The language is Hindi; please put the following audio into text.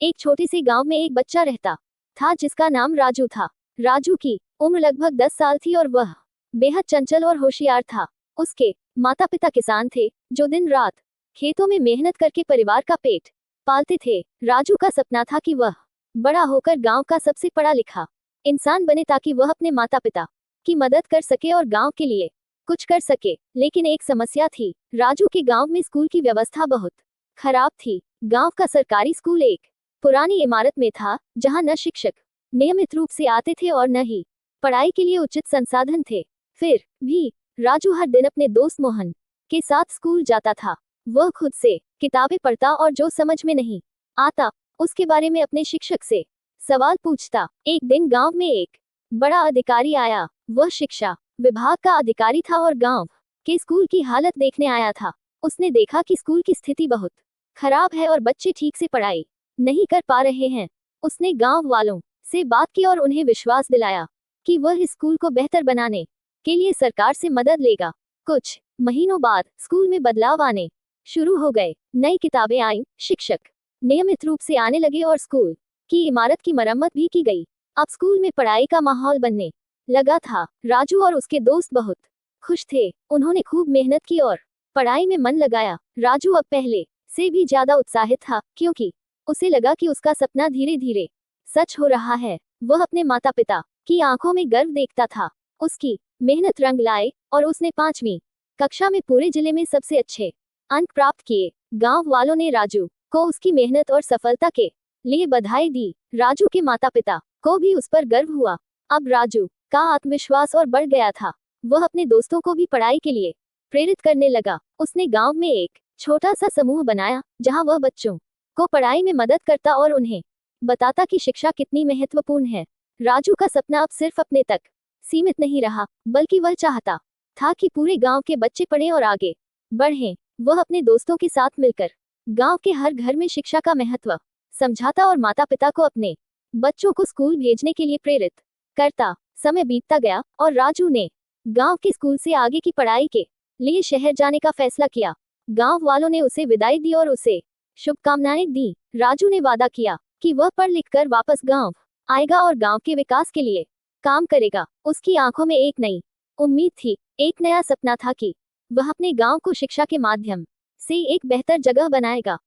एक छोटे से गांव में एक बच्चा रहता था जिसका नाम राजू था। राजू की उम्र लगभग 10 साल थी और वह बेहद चंचल और होशियार था। उसके माता पिता किसान थे जो दिन रात खेतों में मेहनत करके परिवार का पेट पालते थे। राजू का सपना था कि वह बड़ा होकर गांव का सबसे पढ़ा लिखा इंसान बने ताकि वह अपने माता पिता की मदद कर सके और गांव के लिए कुछ कर सके। लेकिन एक समस्या थी, राजू के गांव में स्कूल की व्यवस्था बहुत खराब थी। गांव का सरकारी स्कूल एक पुरानी इमारत में था जहां न शिक्षक नियमित रूप से आते थे और न ही पढ़ाई के लिए उचित संसाधन थे। फिर भी राजू हर दिन अपने दोस्त मोहन के साथ स्कूल जाता था। वह खुद से किताबें पढ़ता और जो समझ में नहीं आता उसके बारे में अपने शिक्षक से सवाल पूछता। एक दिन गांव में एक बड़ा अधिकारी आया। वह शिक्षा विभाग का अधिकारी था और गांव के स्कूल की हालत देखने आया था। उसने देखा कि स्कूल की स्थिति बहुत खराब है और बच्चे ठीक से पढ़ाई नहीं कर पा रहे हैं। उसने गांव वालों से बात की और उन्हें विश्वास दिलाया कि वह इस स्कूल को बेहतर बनाने के लिए सरकार से मदद लेगा। कुछ महीनों बाद स्कूल में बदलाव आने शुरू हो गए। नई किताबें आईं, शिक्षक नियमित रूप से आने लगे और स्कूल की इमारत की मरम्मत भी की गई। अब स्कूल में पढ़ाई का माहौल बनने लगा था। राजू और उसके दोस्त बहुत खुश थे। उन्होंने खूब मेहनत की और पढ़ाई में मन लगाया। राजू अब पहले से भी ज्यादा उत्साहित था क्योंकि उसे लगा कि उसका सपना धीरे धीरे सच हो रहा है। वह अपने माता पिता की आंखों में गर्व देखता था। उसकी मेहनत रंग लाए और उसने 5वीं कक्षा में पूरे जिले में सबसे अच्छे अंक प्राप्त किए। गांव वालों ने राजू को उसकी मेहनत और सफलता के लिए बधाई दी। राजू के माता पिता को भी उस पर गर्व हुआ। अब राजू का आत्मविश्वास और बढ़ गया था। वह अपने दोस्तों को भी पढ़ाई के लिए प्रेरित करने लगा। उसने गांव में एक छोटा सा समूह बनाया जहां वह बच्चों को पढ़ाई में मदद करता और उन्हें बताता कि शिक्षा कितनी महत्वपूर्ण है। राजू का सपना अब सिर्फ अपने तक सीमित नहीं रहा, बल्कि वह चाहता था कि पूरे गांव के बच्चे पढ़ें और आगे बढ़ें। वह अपने दोस्तों के साथ मिलकर गांव के हर घर में शिक्षा का महत्व समझाता और माता पिता को अपने बच्चों को स्कूल भेजने के लिए प्रेरित करता। समय बीतता गया और राजू ने गांव के स्कूल से आगे की पढ़ाई के लिए शहर जाने का फैसला किया। गांव वालों ने उसे विदाई दी और उसे शुभकामनाएं दी। राजू ने वादा किया कि वह पढ़ लिख कर वापस गांव आएगा और गांव के विकास के लिए काम करेगा। उसकी आंखों में एक नई उम्मीद थी, एक नया सपना था कि वह अपने गांव को शिक्षा के माध्यम से एक बेहतर जगह बनाएगा।